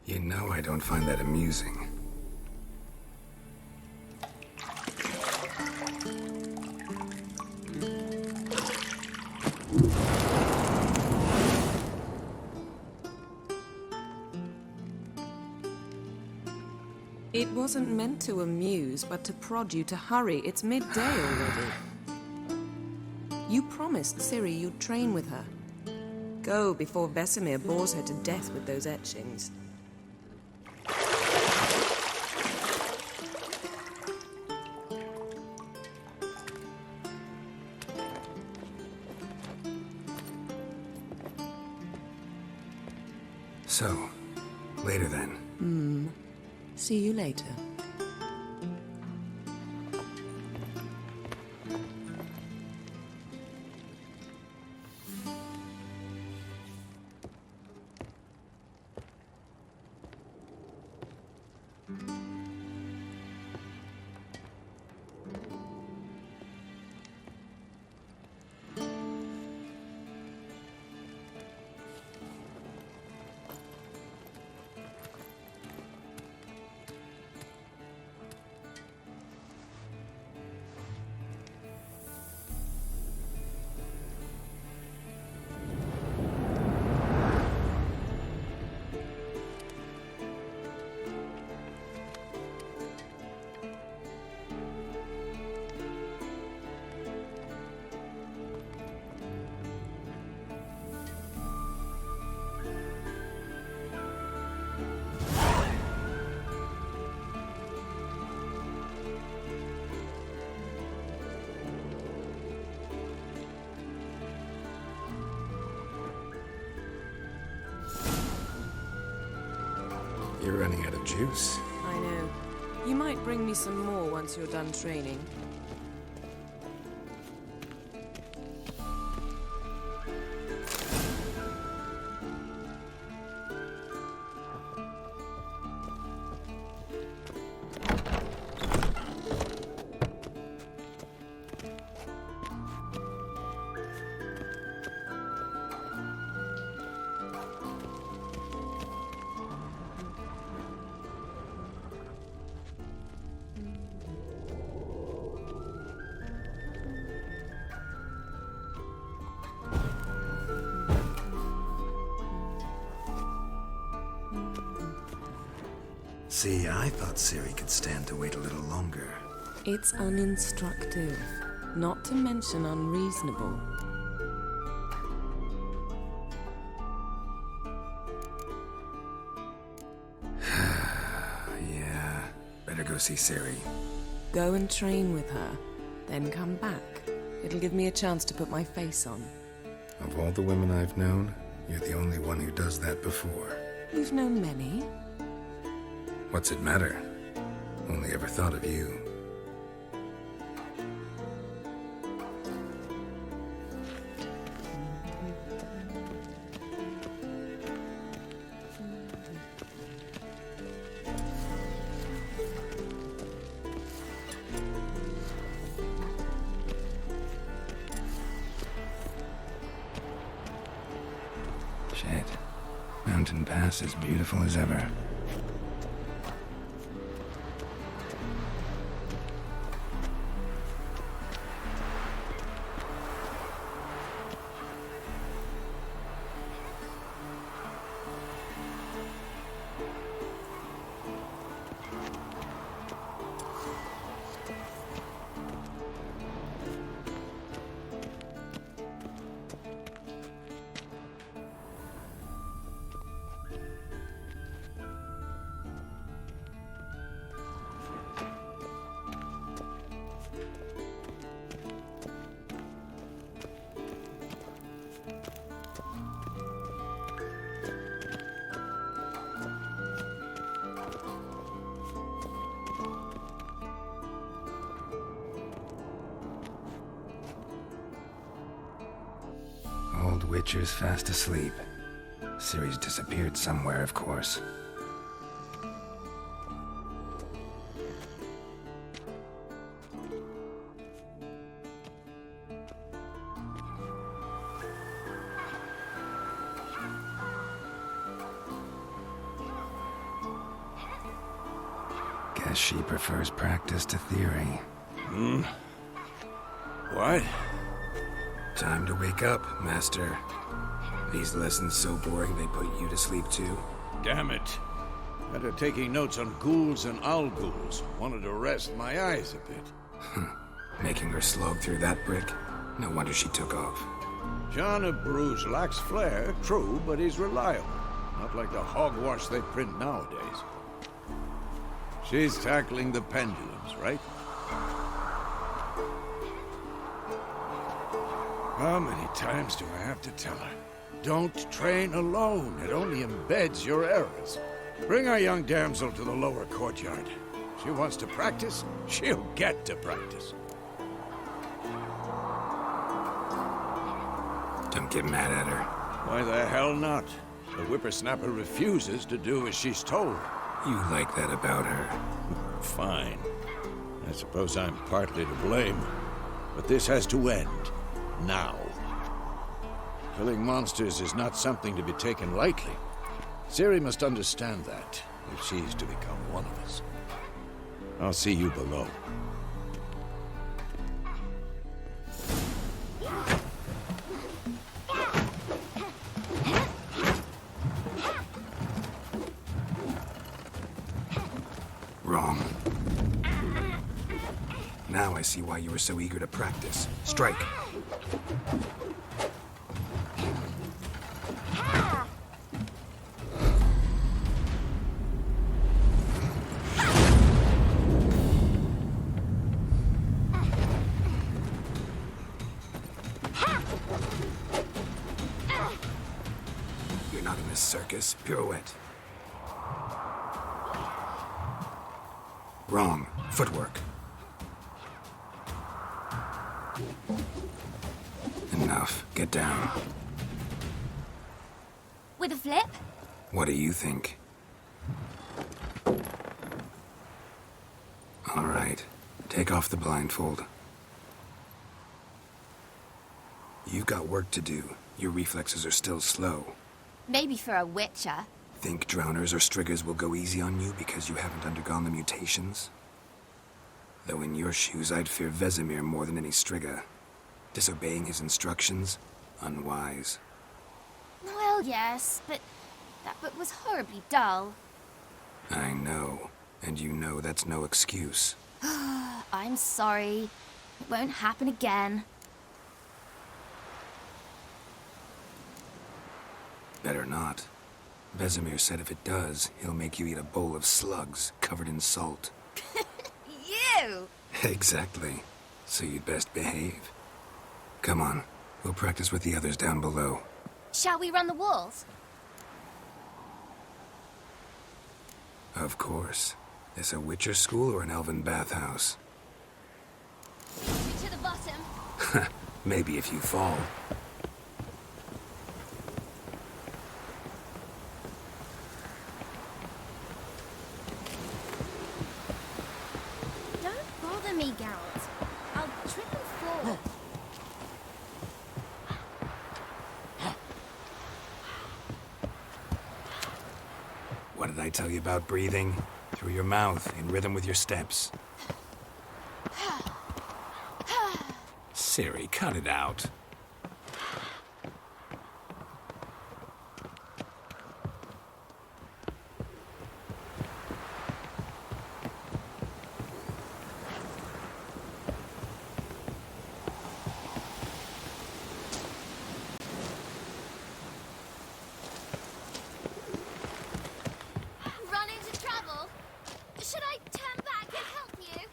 You know I don't find that amusing. It wasn't meant to amuse, but to prod you to hurry. It's midday already. You promised Ciri you'd train with her. Go before Vesemir bores her to death with those etchings. So, later then. See you later. You're running out of juice. I know. You might bring me some more once you're done training. See, I thought Ciri could stand to wait a little longer. It's uninstructive, not to mention unreasonable. Yeah, better go see Ciri. Go and train with her, then come back. It'll give me a chance to put my face on. Of all the women I've known, you're the only one who does that before. You've known many. What's it matter? Only ever thought of you. Shit. Mountain Pass is beautiful as ever. Old Witcher's fast asleep. Ciri's disappeared somewhere, of course. Guess she prefers practice to theory. What? Time to wake up, Master. These lessons so boring they put you to sleep too? Damn it. After taking notes on ghouls and owl-ghouls, wanted to rest my eyes a bit. Making her slog through that brick? No wonder she took off. John of Bruges lacks flair, true, but he's reliable. Not like the hogwash they print nowadays. She's tackling the pendulums, right? How many times do I have to tell her? Don't train alone. It only embeds your errors. Bring our young damsel to the lower courtyard. She wants to practice, she'll get to practice. Don't get mad at her. Why the hell not? The whippersnapper refuses to do as she's told. You like that about her. Fine. I suppose I'm partly to blame. But this has to end. Now. Killing monsters is not something to be taken lightly. Ciri must understand that, if she's to become one of us. I'll see you below. Wrong. Now I see why you were so eager to practice. Strike. You're not in this circus. Pirouette. Wrong. Footwork. Enough. Get down. With a flip? What do you think? All right. Take off the blindfold. You've got work to do. Your reflexes are still slow. Maybe for a witcher. Think drowners or striggers will go easy on you because you haven't undergone the mutations? Though in your shoes, I'd fear Vesemir more than any strigger. Disobeying his instructions? Unwise. Well, yes, but that book was horribly dull. I know. And you know that's no excuse. I'm sorry. It won't happen again. Better not. Vesemir said if it does, he'll make you eat a bowl of slugs covered in salt. You! Exactly. So you'd best behave. Come on. We'll practice with the others down below. Shall we run the walls? Of course. This a Witcher school or an elven bathhouse? To the bottom. Maybe if you fall. Don't bother me, Geralt. I'll trip and fall. What did I tell you about breathing? Through your mouth, in rhythm with your steps. Ciri, cut it out. Run into trouble? Should I turn back and help you?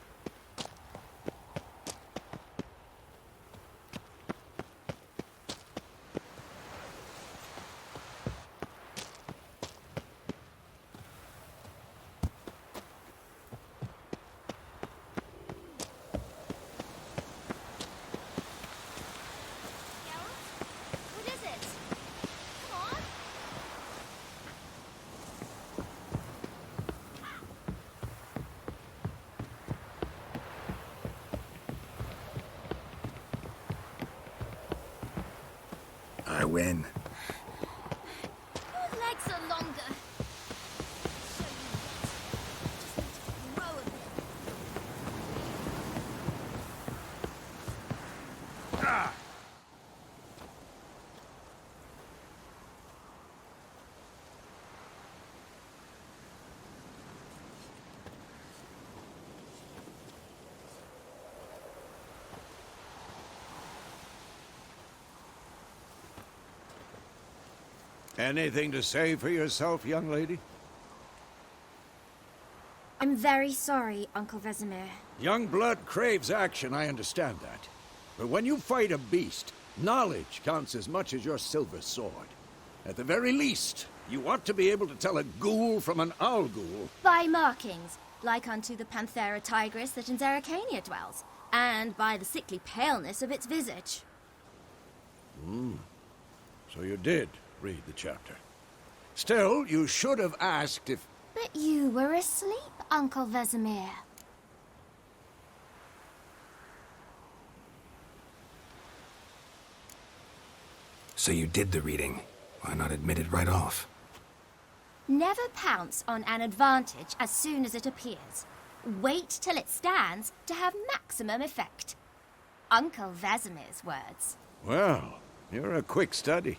win. Your legs are longer. So you what? Just need to grow a bit. Anything to say for yourself, young lady? I'm very sorry, Uncle Vesemir. Young blood craves action, I understand that. But when you fight a beast, knowledge counts as much as your silver sword. At the very least, you ought to be able to tell a ghoul from an owl ghoul. By markings, like unto the Panthera tigris that in Zeracania dwells, and by the sickly paleness of its visage. So you did read the chapter. Still, you should have asked if... But you were asleep, Uncle Vesemir. So you did the reading. Why not admit it right off? Never pounce on an advantage as soon as it appears. Wait till it stands to have maximum effect. Uncle Vesemir's words. Well, you're a quick study.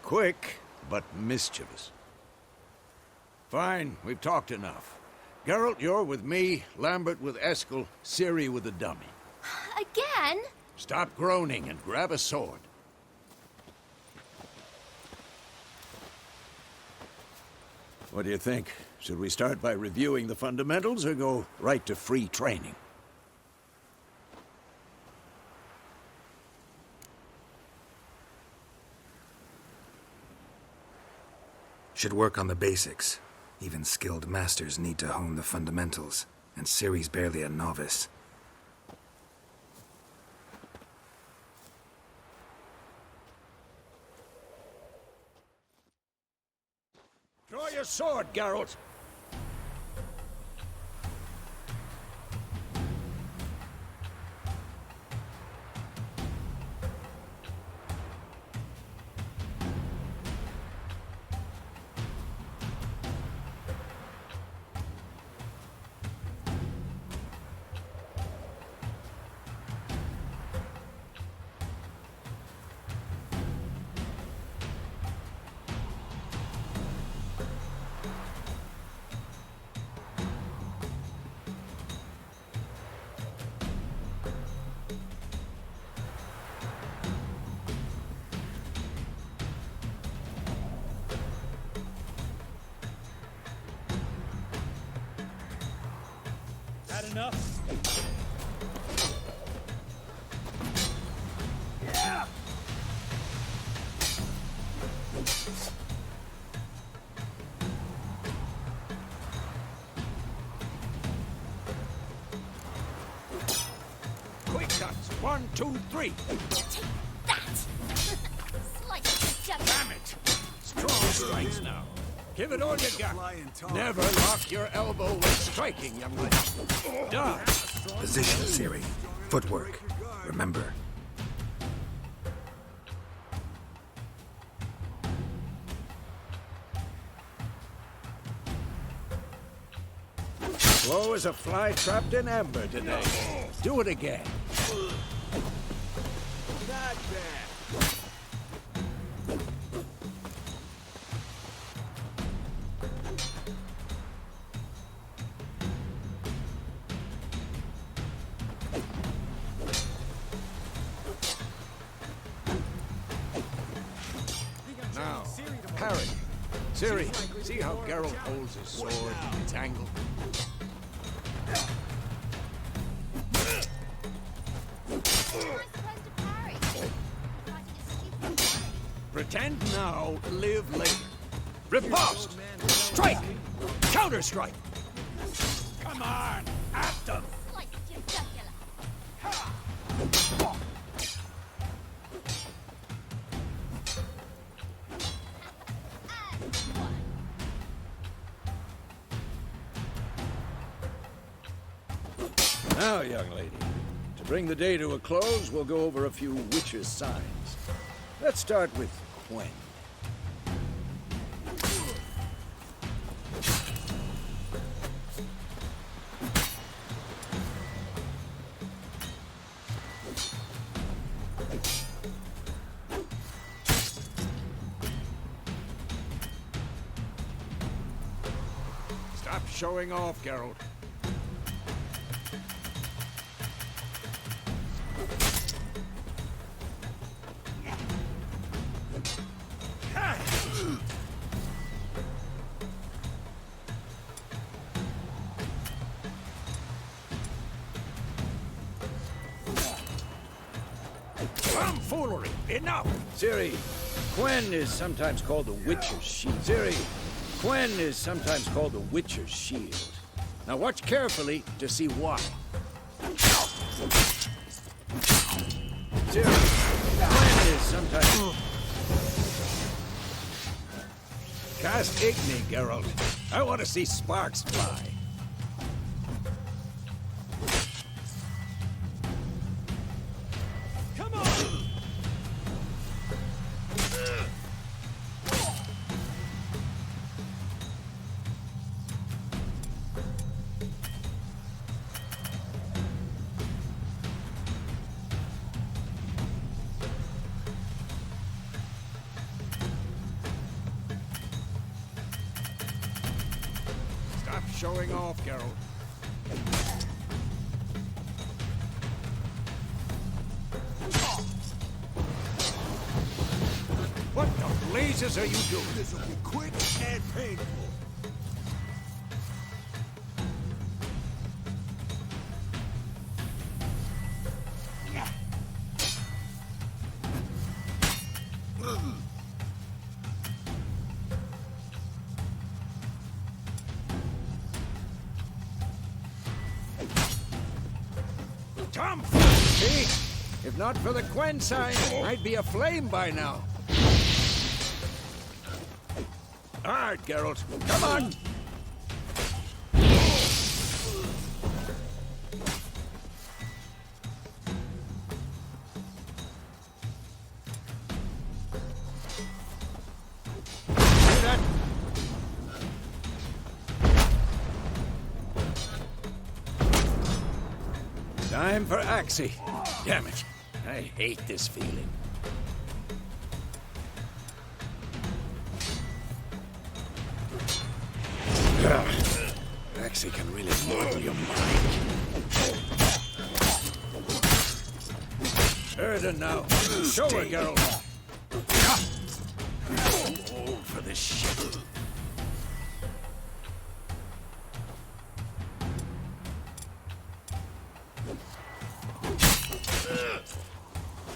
Quick, but mischievous. Fine, we've talked enough. Geralt, you're with me, Lambert with Eskel, Ciri with the dummy. Again? Stop groaning and grab a sword. What do you think? Should we start by reviewing the fundamentals or go right to free training? Should work on the basics. Even skilled masters need to hone the fundamentals, and Ciri's barely a novice. Draw your sword, Geralt! Had enough? Quick cuts! 1, 2, 3! Take that! Slice the juggernaut. Damn it! Strong strikes now. Give it all you got. Never lock your elbow when striking, young lady. Done. Position, Ciri. Footwork. Remember. Slow as a fly trapped in amber today. Do it again. Not bad. Now, parry. Ciri, see how Geralt holds his sword? It's angled. How am I supposed to parry? Fighting a stupid parry. Pretend now, live later. Riposte! Strike! Counter-strike! Come on, at them! Slice your jugular. And one. Now, young lady, to bring the day to a close, we'll go over a few witches' signs. Let's start with Quen. Stop showing off, Geralt. Tomfoolery! Enough! Ciri, Quen is sometimes called the Witcher's Shield. Ciri, Quen is sometimes called the Witcher's Shield. Now watch carefully to see why. Ciri, Quen is sometimes... Cast Igni, Geralt. I want to see sparks fly. Come on! Stop showing off, Geralt. What the blazes are you doing? This will be quick and painful. Tom! See? If not for the Quen sign, I'd be aflame by now. Hard, Geralt. Come on! See that? Time for Axii. Damn it. I hate this feeling. Axii can really muddle your mind. Erden now. Show her, Geralt. I'm old for this shit.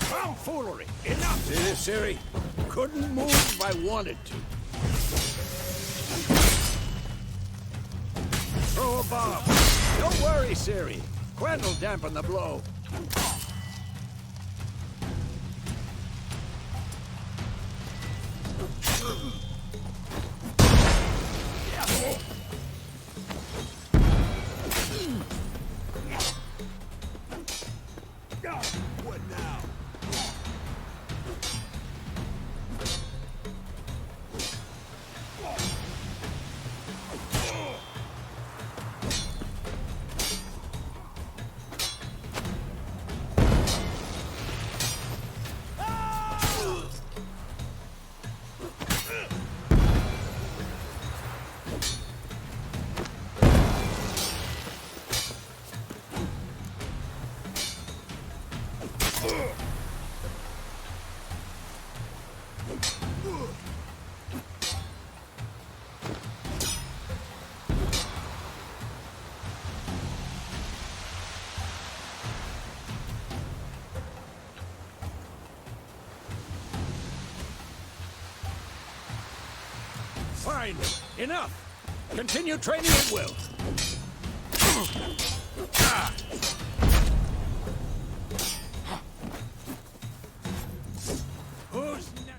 Tomfoolery! Enough! See this, Ciri? Couldn't move if I wanted to. Throw a bomb. Don't worry, Ciri. Quen will dampen the blow. What now? Fine. Enough. Continue training at will. Who's next?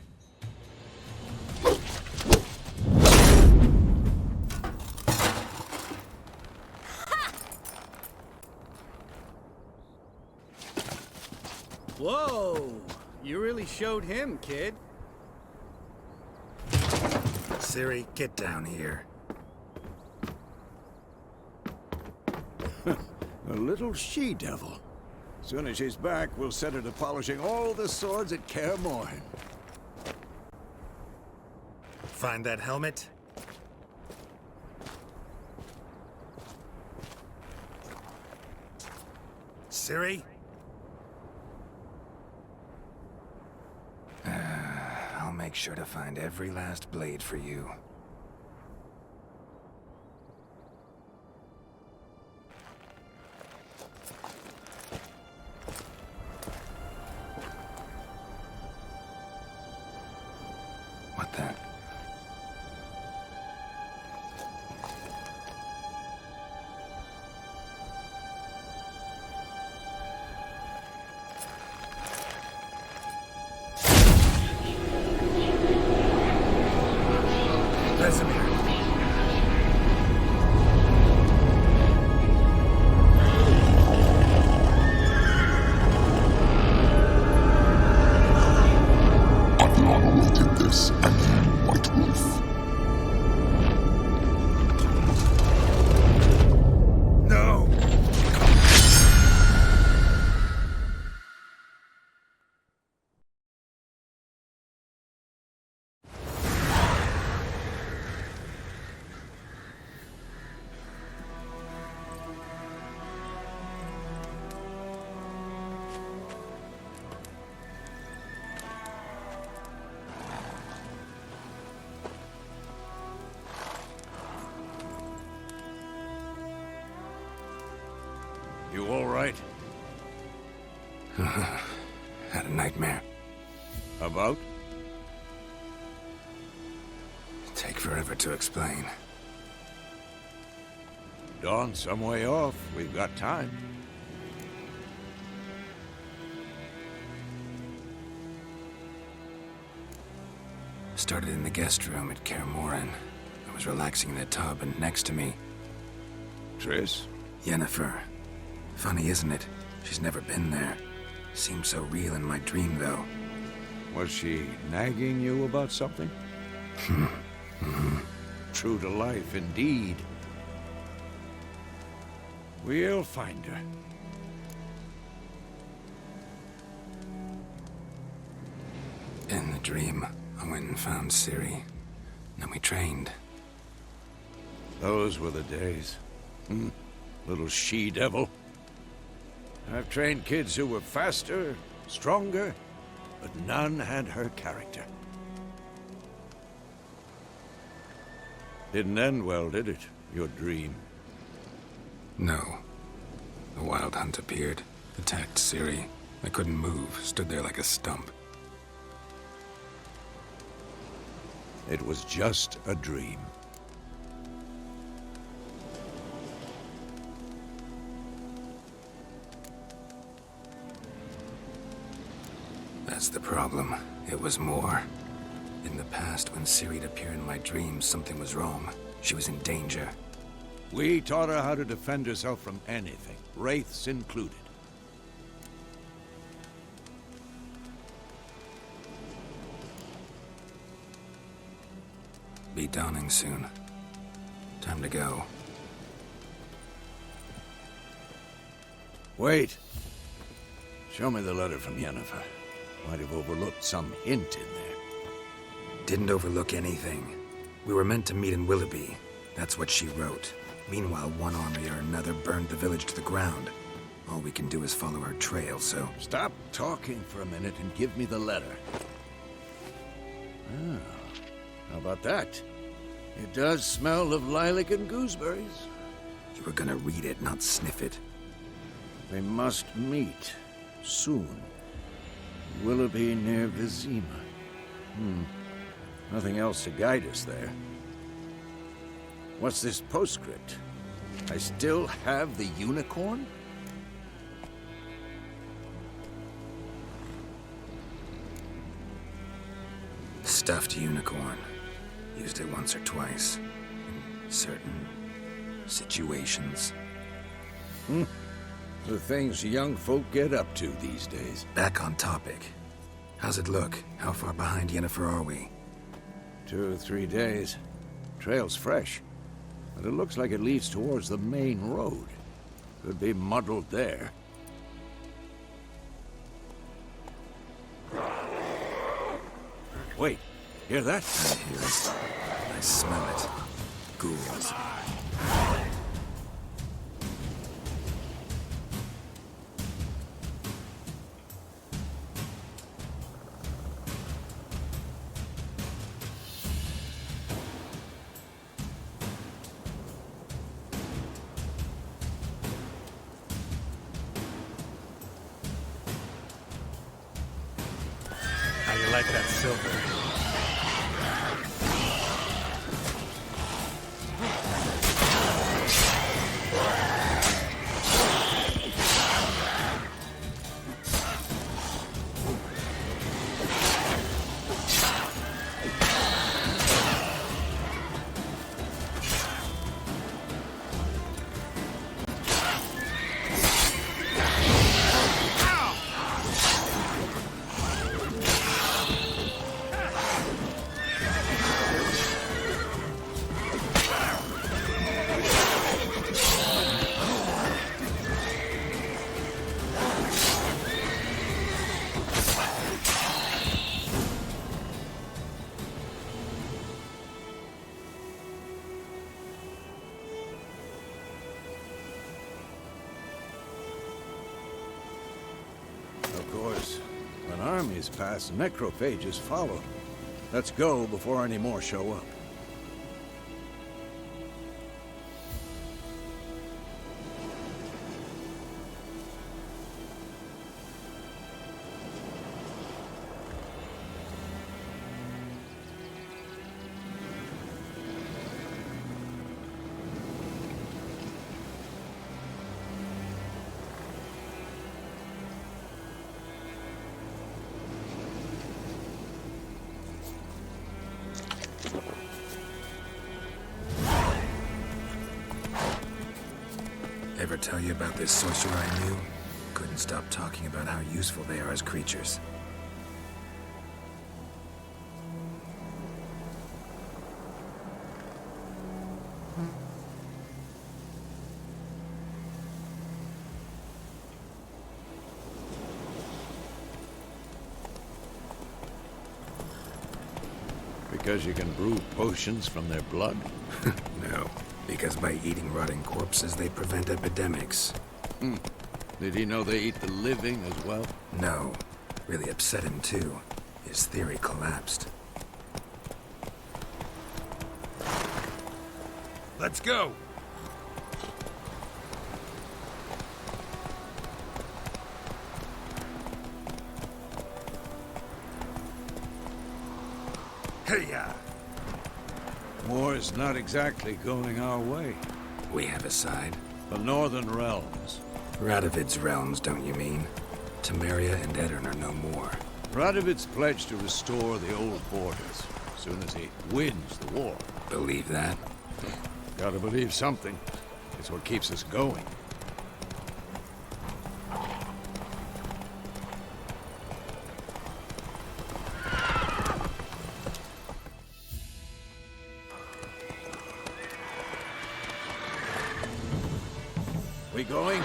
Whoa! You really showed him, kid. Ciri, get down here. A little she-devil. Soon as she's back, we'll set her to polishing all the swords at Kaer Morhen. Find that helmet? Ciri? I'll make sure to find every last blade for you. What the? Vesemir. Adriana did this, and then White Wolf. No! You all right? Had a nightmare. About? Take forever to explain. Dawn's some way off. We've got time. Started in the guest room at Kaer Morhen. I was relaxing in a tub, and next to me, Triss? Yennefer. Funny, isn't it? She's never been there. Seemed so real in my dream, though. Was she nagging you about something? True to life, indeed. We'll find her. In the dream, I went and found Ciri. Then we trained. Those were the days. Little she-devil. I've trained kids who were faster, stronger, but none had her character. Didn't end well, did it? Your dream? No. The Wild Hunt appeared, attacked Ciri. I couldn't move, stood there like a stump. It was just a dream. That's the problem. It was more. In the past, when Ciri'd appear in my dreams, something was wrong. She was in danger. We taught her how to defend herself from anything, wraiths included. Be dawning soon. Time to go. Wait. Show me the letter from Yennefer. Might have overlooked some hint in there. Didn't overlook anything. We were meant to meet in Willoughby. That's what she wrote. Meanwhile, one army or another burned the village to the ground. All we can do is follow her trail, so... Stop talking for a minute and give me the letter. Ah, how about that? It does smell of lilac and gooseberries. You were gonna read it, not sniff it. They must meet soon. Willoughby near Vizima. Nothing else to guide us there. What's this postscript? I still have the unicorn? Stuffed unicorn. Used it once or twice. In certain situations. The things young folk get up to these days. Back on topic. How's it look? How far behind Yennefer are we? 2 or 3 days. Trail's fresh, but it looks like it leads towards the main road. Could be muddled there. Wait, hear that? I hear it. I smell it. Ghouls. How you like that silver? Of course, when armies pass, necrophages follow. Let's go before any more show up. Ever tell you about this sorcerer I knew? Couldn't stop talking about how useful they are as creatures. Because you can brew potions from their blood? No, because by eating rotting corpses, they prevent epidemics. Did he know they eat the living as well? No, really upset him too. His theory collapsed. Let's go! Hey-ya! War's not exactly going our way. We have a side. The Northern Realms. Radovid's realms, don't you mean? Temeria and Edirn are no more. Radovid's pledged to restore the old borders as soon as he wins the war. Believe that? Gotta believe something. It's what keeps us going. We going?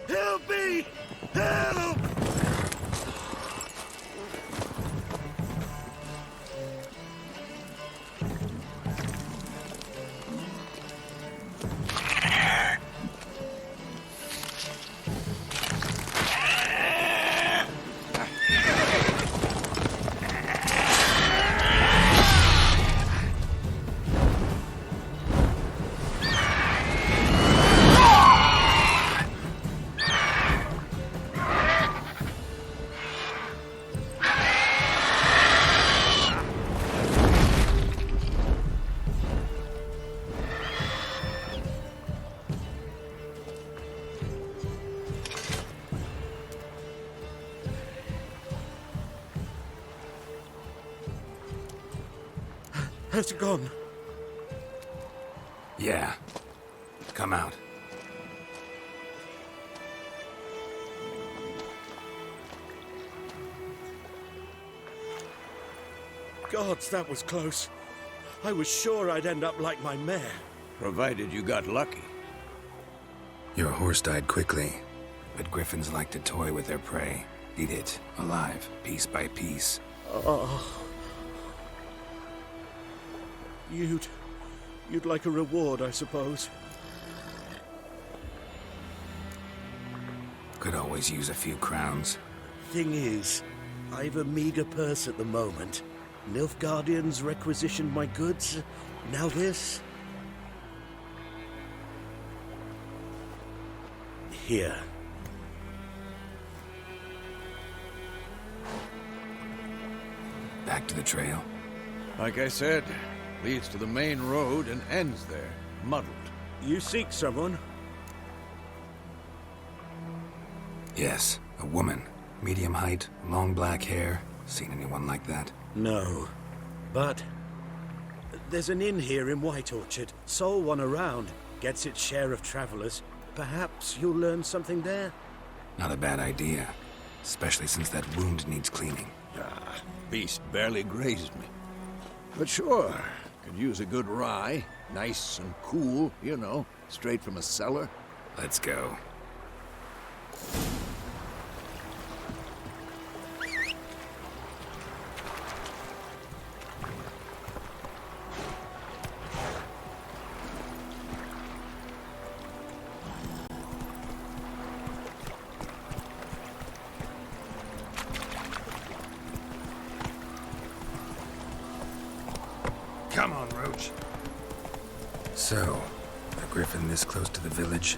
Help me! Help! Has it gone? Yeah. Come out. Gods, that was close. I was sure I'd end up like my mare. Provided you got lucky. Your horse died quickly, but griffins like to toy with their prey. Eat it, alive, piece by piece. Oh. You'd like a reward, I suppose. Could always use a few crowns. Thing is, I've a meager purse at the moment. Nilfgaardians requisitioned my goods. Now this. Here. Back to the trail. Like I said, leads to the main road and ends there, muddled. You seek someone? Yes, a woman. Medium height, long black hair. Seen anyone like that? No. But there's an inn here in White Orchard. Sole one around. Gets its share of travelers. Perhaps you'll learn something there? Not a bad idea. Especially since that wound needs cleaning. Ah, beast barely grazed me. But sure, could use a good rye. Nice and cool, you know, straight from a cellar. Let's go. Come on, Roach. So, a griffin this close to the village?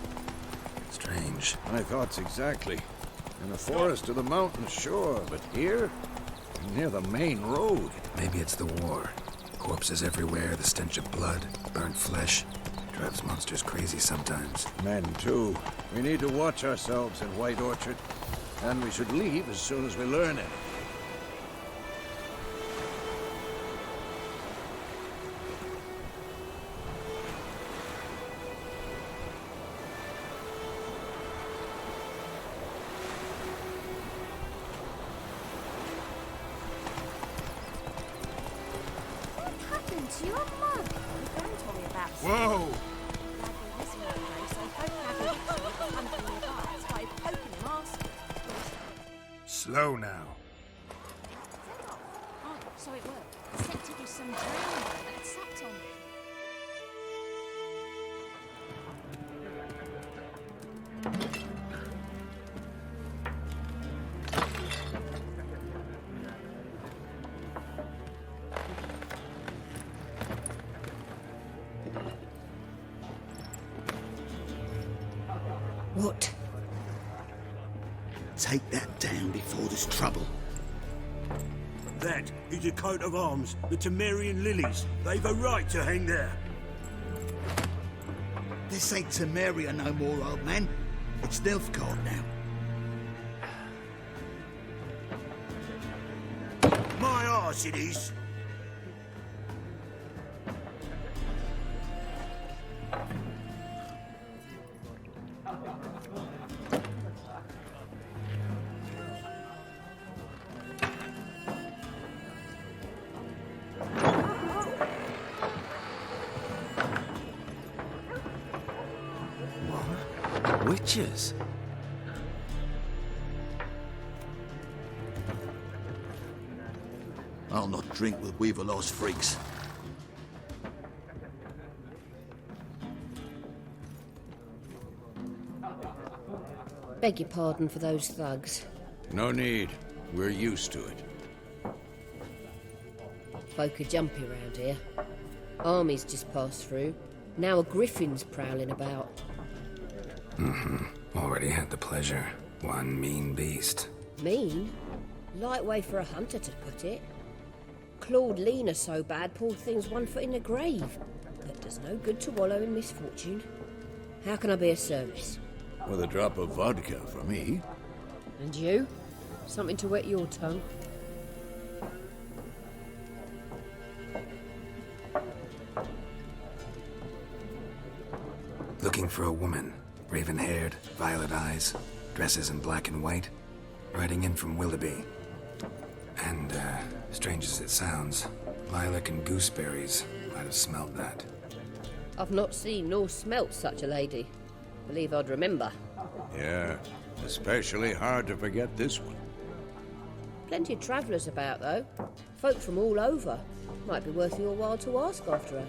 Strange. My thoughts exactly. In the forest or the mountains, sure, but here? Near the main road. Maybe it's the war. Corpses everywhere, the stench of blood, burnt flesh. Drives monsters crazy sometimes. Men, too. We need to watch ourselves in White Orchard. And we should leave as soon as we learn it. What happened to your mum? Don't tell me about Whoa! Slow now. Oh, so it worked. Septic was some drowned that had sucked on me. What? Take that down before there's trouble. That is a coat of arms, the Temerian lilies. They've a right to hang there. This ain't Temeria no more, old man. It's Nilfgaard now. My arse it is. Witches? I'll not drink with Weaverlaw's freaks. Beg your pardon for those thugs. No need. We're used to it. Folk are jumpy round here. Armies just passed through. Now a griffin's prowling about. Already had the pleasure. One mean beast. Mean? Light way for a hunter to put it. Clawed Lena so bad, poor thing's 1 foot in the grave. But does no good to wallow in misfortune. How can I be of service? With a drop of vodka for me. And you? Something to wet your tongue? Looking for a woman. Raven-haired, violet eyes, dresses in black and white. Riding in from Willoughby. And, strange as it sounds, Lilac and gooseberries might have smelled that. I've not seen nor smelt such a lady. Believe I'd remember. Yeah, especially hard to forget this one. Plenty of travellers about, though. Folk from all over. Might be worth your while to ask after her.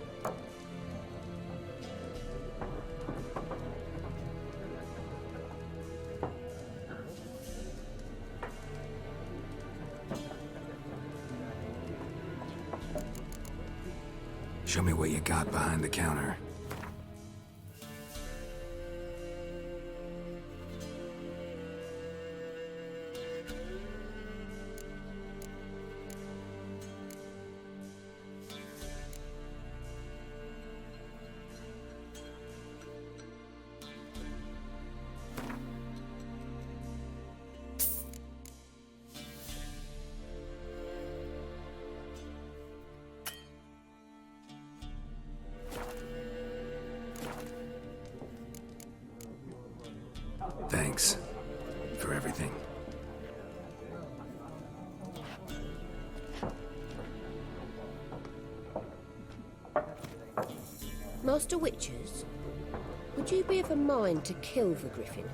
Show me what you got behind the counter. Thanks for everything. Master Witchers, would you be of a mind to kill the griffin?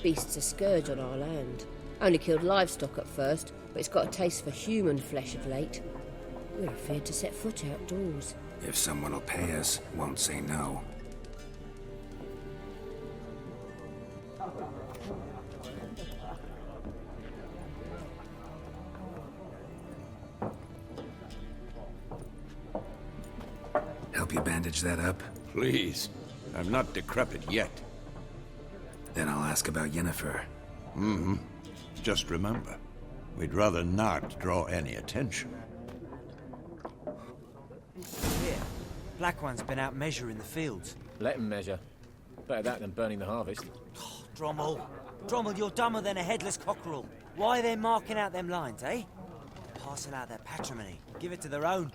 Beast's a scourge on our land. Only killed livestock at first, but it's got a taste for human flesh of late. We're afraid to set foot outdoors. If someone will pay us, won't say no. Help you bandage that up? Please. I'm not decrepit yet. Then I'll ask about Yennefer. Mm-hmm. Just remember, we'd rather not draw any attention. Here, Black One's been out measuring the fields. Let him measure. Better that than burning the harvest. Oh, Drommel. Drommel, you're dumber than a headless cockerel. Why are they marking out them lines, eh? Parcel out their patrimony. Give it to their own.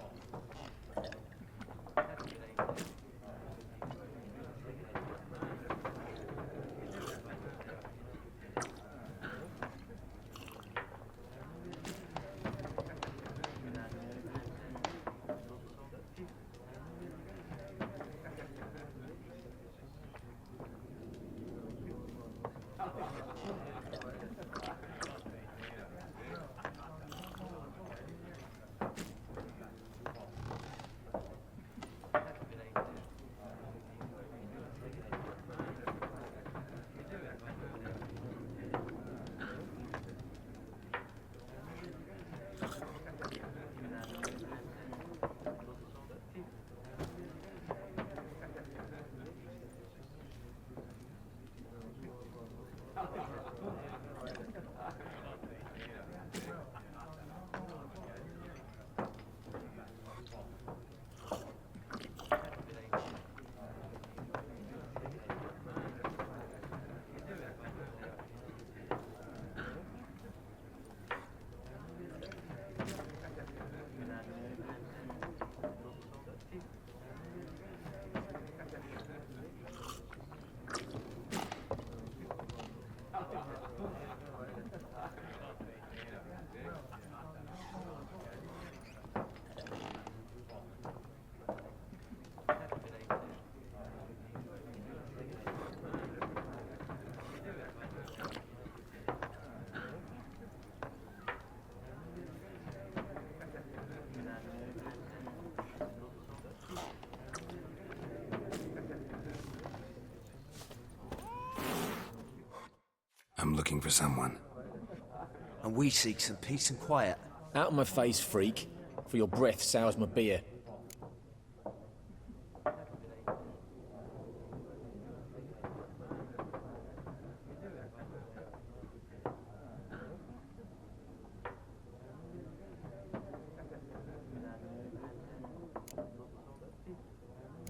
I'm looking for someone. And we seek some peace and quiet. Out of my face, freak. For your breath sours my beer.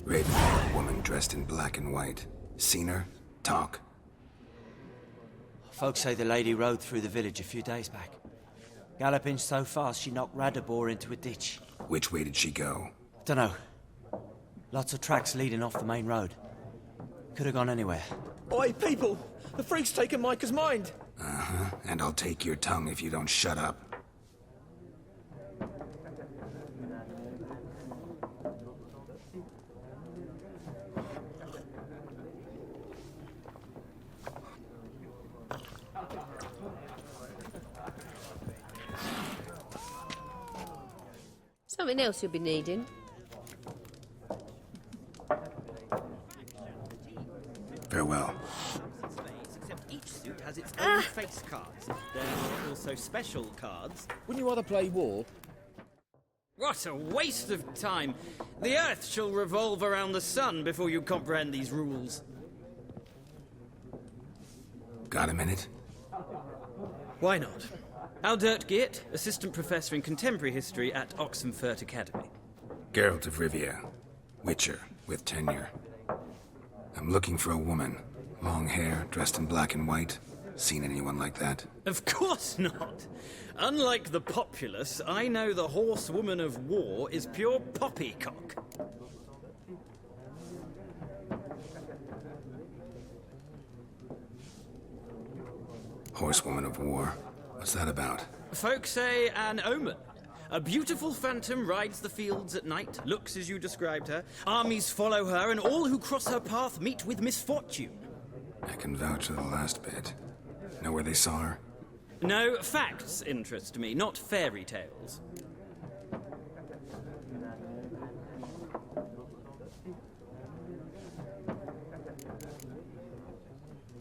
Raven-haired woman dressed in black and white. Seen her? Talk. Folks say the lady rode through the village a few days back. Galloping so fast she knocked Radabor into a ditch. Which way did she go? Dunno. Lots of tracks leading off the main road. Could have gone anywhere. Oi, people! The freak's taken Micah's mind! Uh-huh. And I'll take your tongue if you don't shut up. Something else you'll be needing. Farewell. Except each suit has its own face cards. There are also special cards. Wouldn't you rather play war? What a waste of time! The Earth shall revolve around the sun before you comprehend these rules. Got a minute? Why not? Aldert Geert, Assistant Professor in Contemporary History at Oxenfurt Academy. Geralt of Rivia. Witcher, with tenure. I'm looking for a woman. Long hair, dressed in black and white. Seen anyone like that? Of course not! Unlike the populace, I know the horsewoman of war is pure poppycock. Horsewoman of war? What's that about? Folk say an omen. A beautiful phantom rides the fields at night, looks as you described her. Armies follow her, and all who cross her path meet with misfortune. I can vouch for the last bit. Know where they saw her? No, facts interest me, not fairy tales.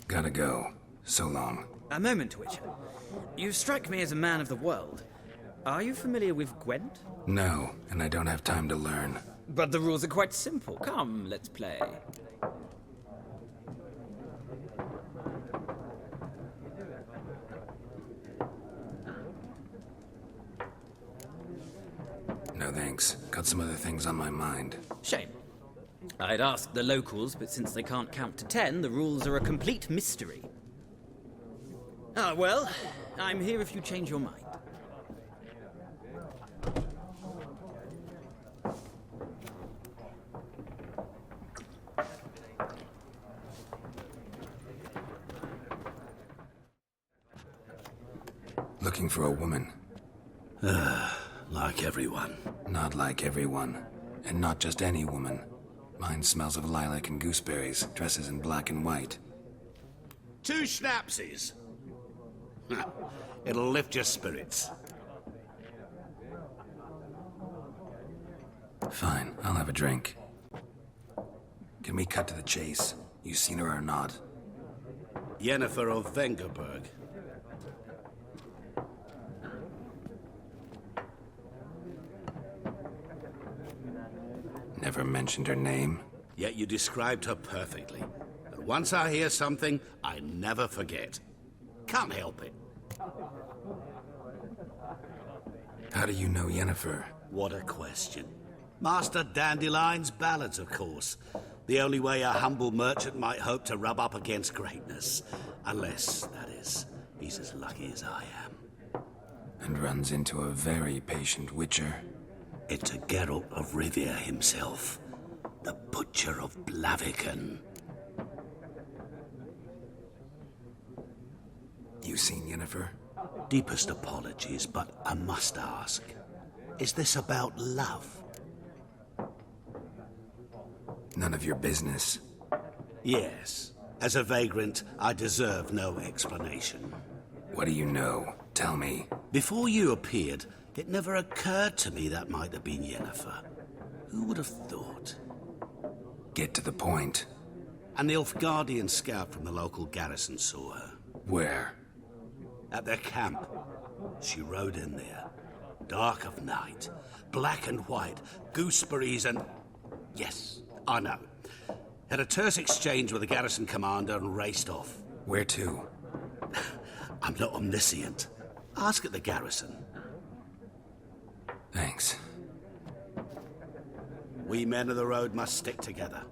Gotta go. So long. A moment, Witcher. You strike me as a man of the world. Are you familiar with Gwent? No, and I don't have time to learn. But the rules are quite simple. Come, let's play. No thanks. Got some other things on my mind. Shame. I'd ask the locals, but since they can't count to 10, the rules are a complete mystery. Ah, well, I'm here if you change your mind. Looking for a woman. Like everyone. Not like everyone. And not just any woman. Mine smells of lilac and gooseberries, dresses in black and white. 2 schnapsies. It'll lift your spirits. Fine, I'll have a drink. Can we cut to the chase? You seen her or not? Yennefer of Vengerberg. Never mentioned her name. Yet you described her perfectly. And once I hear something, I never forget. Can't help it. How do you know Yennefer? What a question. Master Dandelion's ballads, of course. The only way a humble merchant might hope to rub up against greatness. Unless, that is, he's as lucky as I am. And runs into a very patient witcher. It's a Geralt of Rivia himself. The Butcher of Blaviken. You seen Yennefer? Deepest apologies, but I must ask. Is this about love? None of your business. Yes. As a vagrant, I deserve no explanation. What do you know? Tell me. Before you appeared, it never occurred to me that might have been Yennefer. Who would have thought? Get to the point. A Nilfgaardian scout from the local garrison saw her. Where? At their camp. She rode in there. Dark of night. Black and white. Gooseberries and... Yes, I know. Had a terse exchange with the garrison commander and raced off. Where to? I'm not omniscient. Ask at the garrison. Thanks. We men of the road must stick together.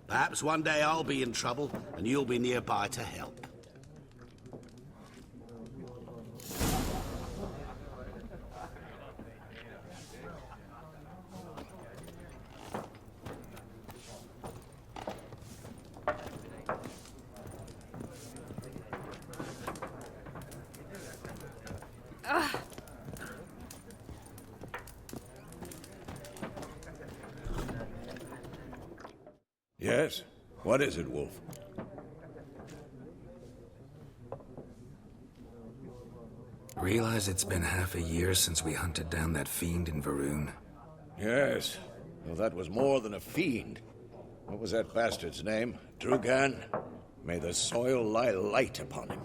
Perhaps one day I'll be in trouble and you'll be nearby to help. Yes? What is it, Wolf? Realize it's been half a year since we hunted down that fiend in Varun? Yes. Well, that was more than a fiend. What was that bastard's name? Drugan? May the soil lie light upon him.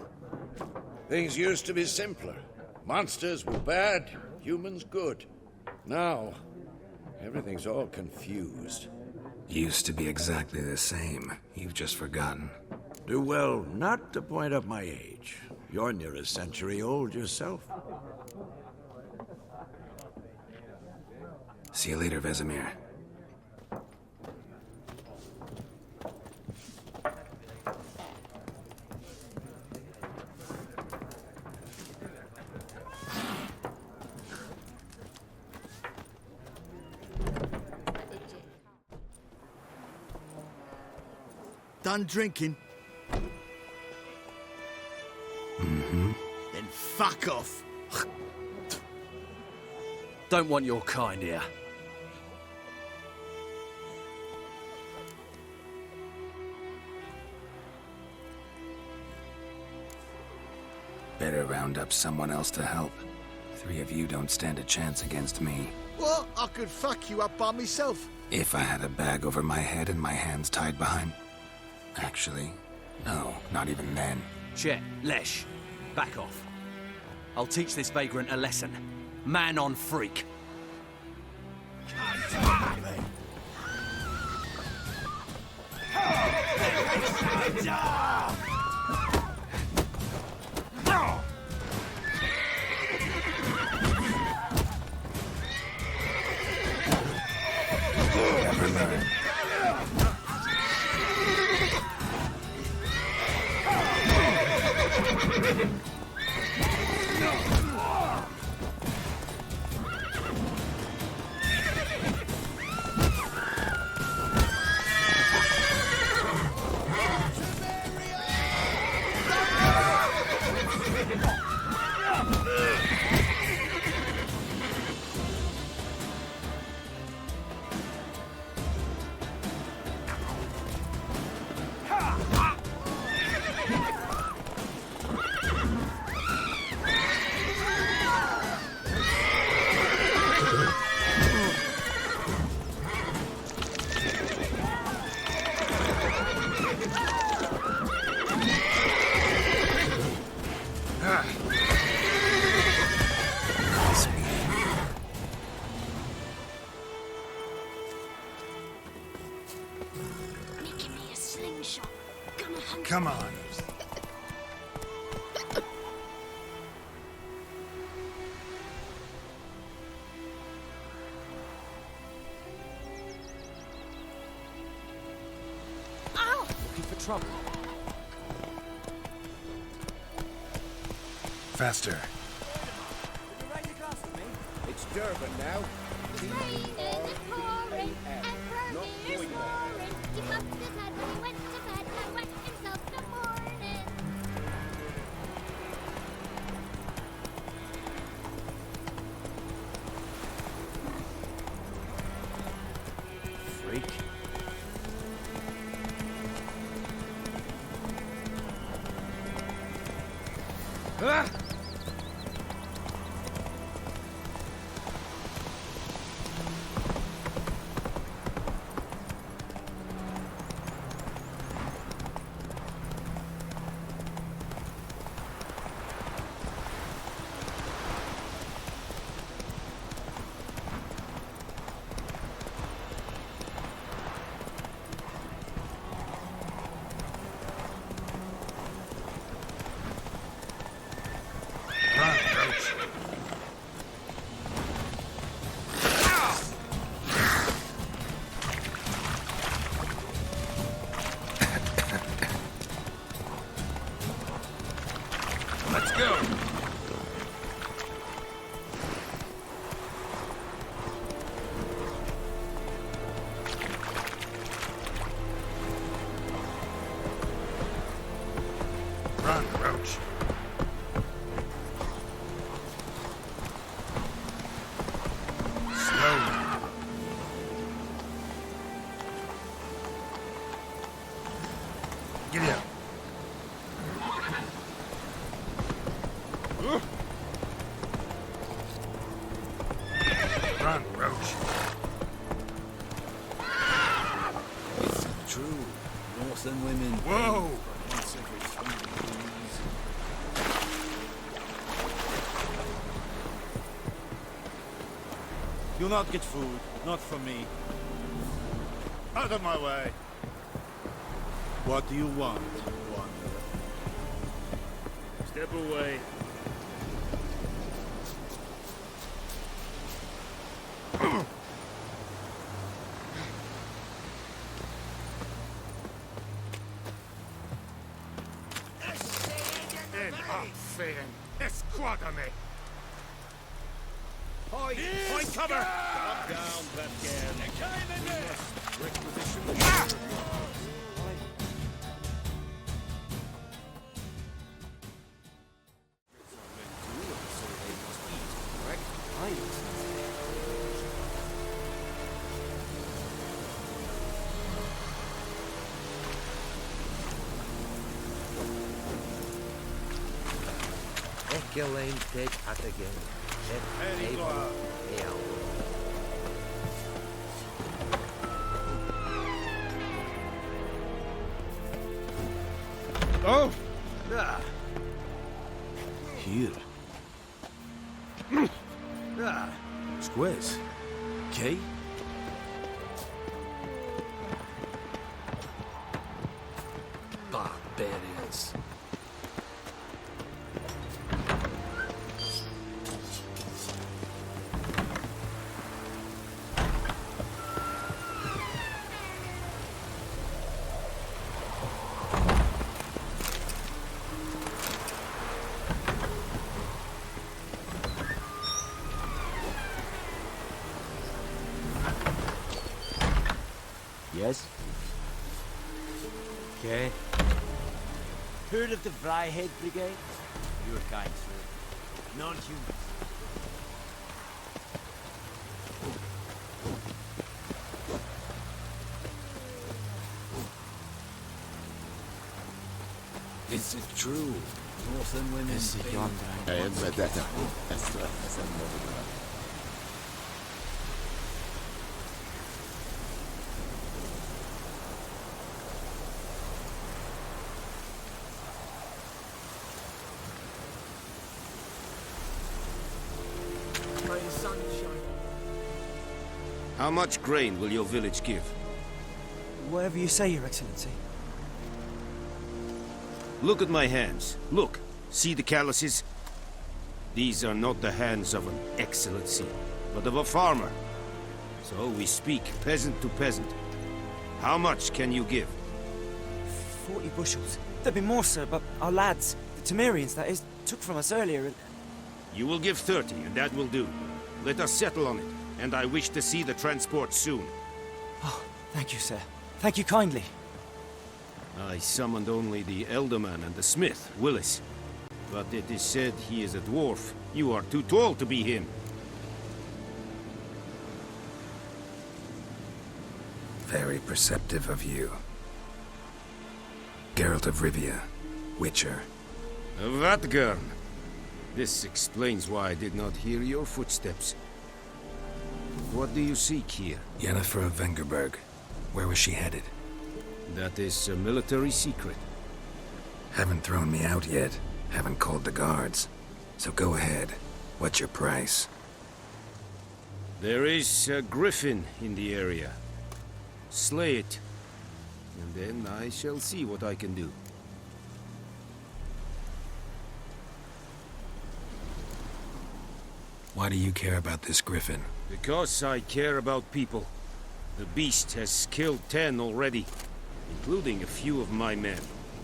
Things used to be simpler. Monsters were bad, humans good. Now, everything's all confused. Used to be exactly the same. You've just forgotten. Do well not to point up my age. You're near a century old yourself. See you later, Vesemir. Done drinking? Mm-hmm. Then fuck off. Don't want your kind here. Better round up someone else to help. 3 of you don't stand a chance against me. What? I could fuck you up by myself. If I had a bag over my head and my hands tied behind... Actually, no, not even then. Chet, Lesh, back off. I'll teach this vagrant a lesson. Man on freak. Never learn. Making me a slingshot. Gonna hunt. Come on. Ow! Looking for trouble. Faster. It's Durban now. It's raining and pouring, and Vermeer's roaring. He bumped his head when he went to bed and wet himself in the morning. Freak. Ah! Run, Roach. Let's go! Run, Roach. Slowly. Giddy up. Run, Roach. true. Northern women. Whoa! Once every 3 years. You'll not get food. Not from me. Out of my way. What do you want, wanderer? Step away. Esquadame! Point cover! Drop down, Batman. Requisition Elaine dead at again. Oh! Here. Squares. Okay? Barbarians. Yes? Okay. Heard of the Vryhead Brigade? Your kind, sir. Non-humans. Is it true? Northern women. How much grain will your village give? Whatever you say, Your Excellency. Look at my hands. Look. See the calluses? These are not the hands of an excellency, but of a farmer. So we speak peasant to peasant. How much can you give? 40 bushels. There'd be more, sir, but our lads, the Temerians, that is, took from us earlier and... You will give 30, and that will do. Let us settle on it, and I wish to see the transport soon. Oh, thank you, sir. Thank you kindly. I summoned only the Elderman and the smith, Willis. But it is said he is a dwarf. You are too tall to be him. Very perceptive of you. Geralt of Rivia, Witcher. Vatgern. This explains why I did not hear your footsteps. What do you seek here? Yennefer of Vengerberg. Where was she headed? That is a military secret. Haven't thrown me out yet. Haven't called the guards. So go ahead. What's your price? There is a griffin in the area. Slay it. And then I shall see what I can do. Why do you care about this griffin? Because I care about people. The beast has killed 10 already, including a few of my men.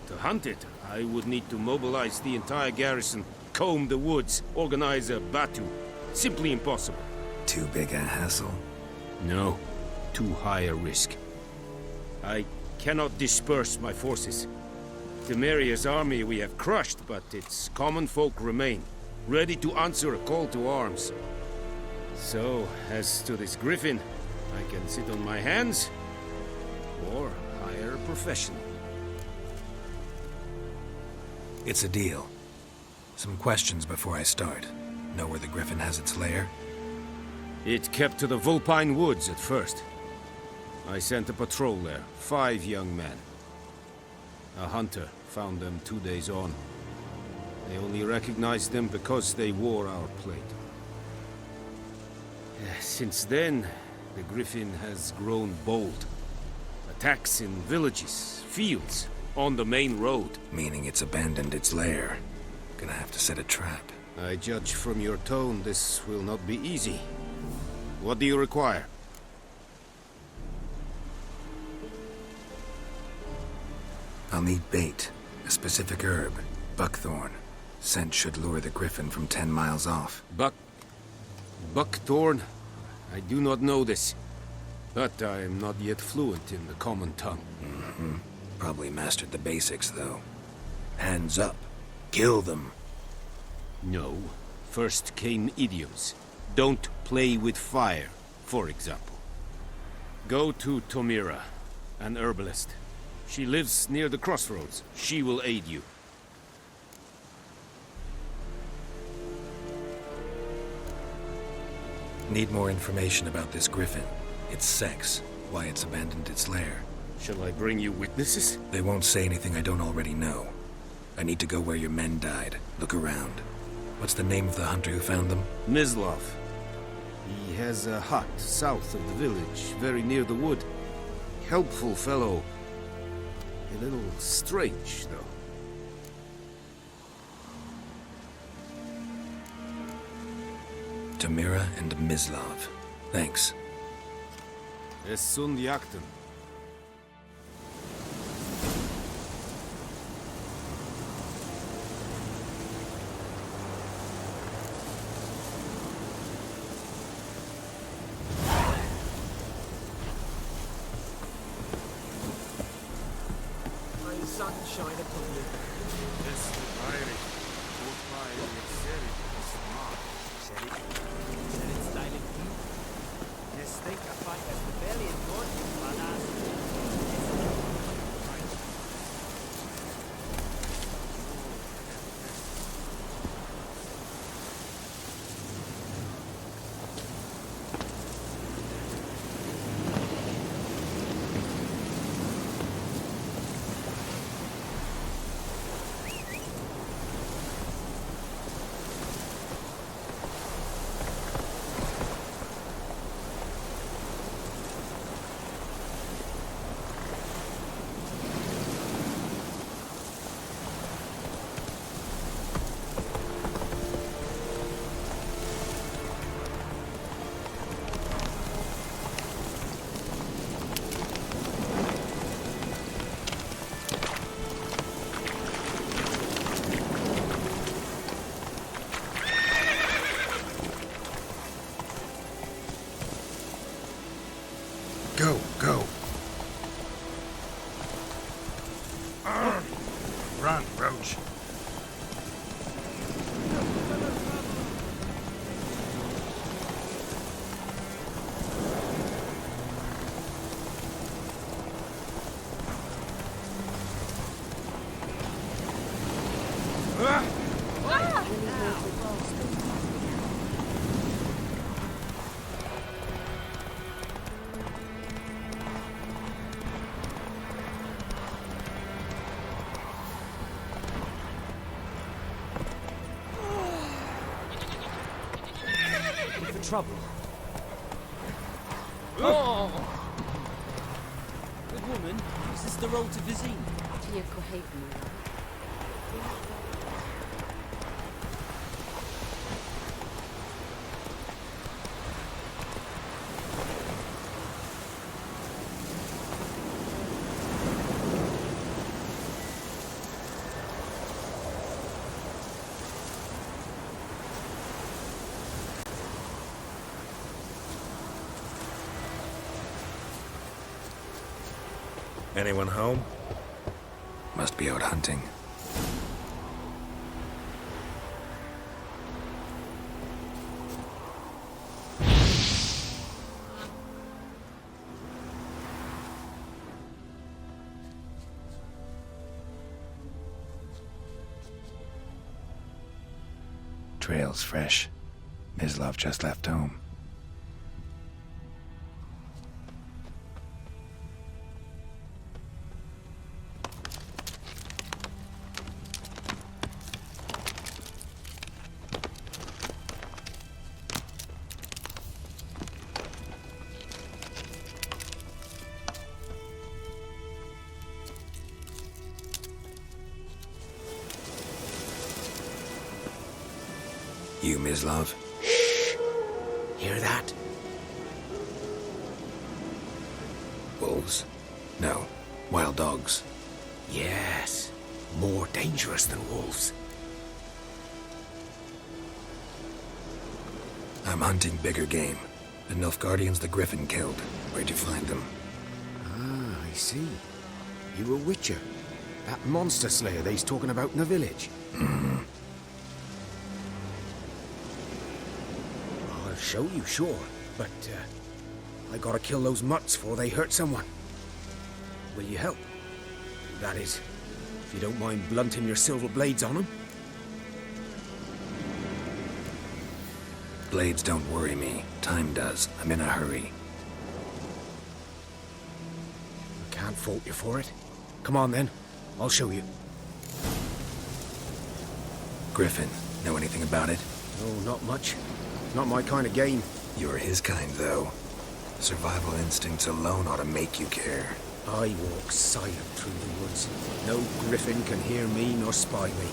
To hunt it, I would need to mobilize the entire garrison, comb the woods, organize a batu. Simply impossible. Too big a hassle? No. Too high a risk. I cannot disperse my forces. Temeria's army we have crushed, but its common folk remain, ready to answer a call to arms. So, as to this griffin, I can sit on my hands, or hire a professional. It's a deal. Some questions before I start. Know where the griffin has its lair? It kept to the Vulpine Woods at first. I sent a patrol there. 5 young men. A hunter found them 2 days on. They only recognized them because they wore our plate. Since then, the Griffin has grown bold. Attacks in villages, fields, on the main road. Meaning it's abandoned its lair. Gonna have to set a trap. I judge from your tone this will not be easy. What do you require? I'll need bait. A specific herb. Buckthorn. Scent should lure the Griffin from 10 miles off. Buckthorn? I do not know this. But I am not yet fluent in the common tongue. Mm-hmm. Probably mastered the basics, though. Hands up. Kill them. No. First came idioms. Don't play with fire, for example. Go to Tomira, an herbalist. She lives near the crossroads. She will aid you. Need more information about this Griffin. Its sex, why it's abandoned its lair. Shall I bring you witnesses? They won't say anything I don't already know. I need to go where your men died. Look around. What's the name of the hunter who found them? Mislav. He has a hut south of the village, very near the wood. Helpful fellow. A little strange, though. Tomira and Mislav. Thanks. Es sunt jakten. Sunshine upon you. This Irish. Said it styling too. Just think I fight as the belly and God, Go. Run, Roach. trouble. Oh! Good woman, is this the road to Vizine? Anyone home? Must be out hunting. Trail's fresh. Mislav just left home. You, Mislav? Hear that? Wolves? No. Wild dogs. Yes. More dangerous than wolves. I'm hunting bigger game. The Nilfgaardians the Griffin killed. Where'd you find them? Ah, I see. You a witcher. That monster slayer they's talking about in the village. I'll show you, sure. But, I gotta kill those mutts before they hurt someone. Will you help? That is, if you don't mind blunting your silver blades on them. Blades don't worry me. Time does. I'm in a hurry. I can't fault you for it. Come on then. I'll show you. Griffin, know anything about it? No, not much. Not my kind of game. You're his kind, though. Survival instincts alone ought to make you care. I walk silent through the woods. No griffin can hear me nor spy me.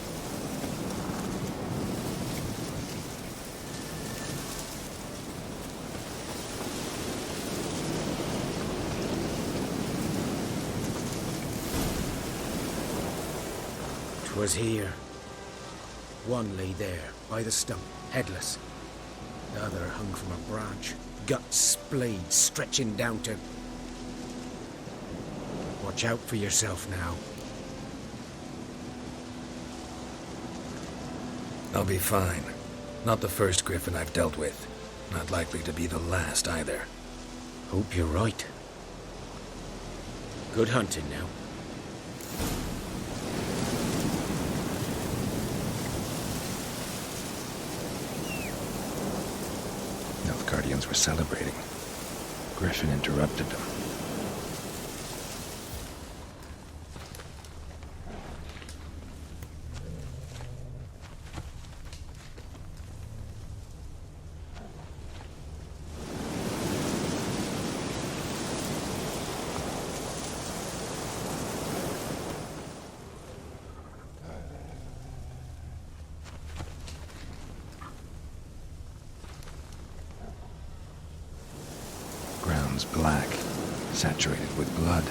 Was here. One lay there, by the stump, headless. The other hung from a branch, guts splayed, stretching down to... Watch out for yourself now. I'll be fine. Not the first Griffin I've dealt with. Not likely to be the last, either. Hope you're right. Good hunting now. Nilfgaardians were celebrating. Griffin interrupted them. Ground's black, saturated with blood.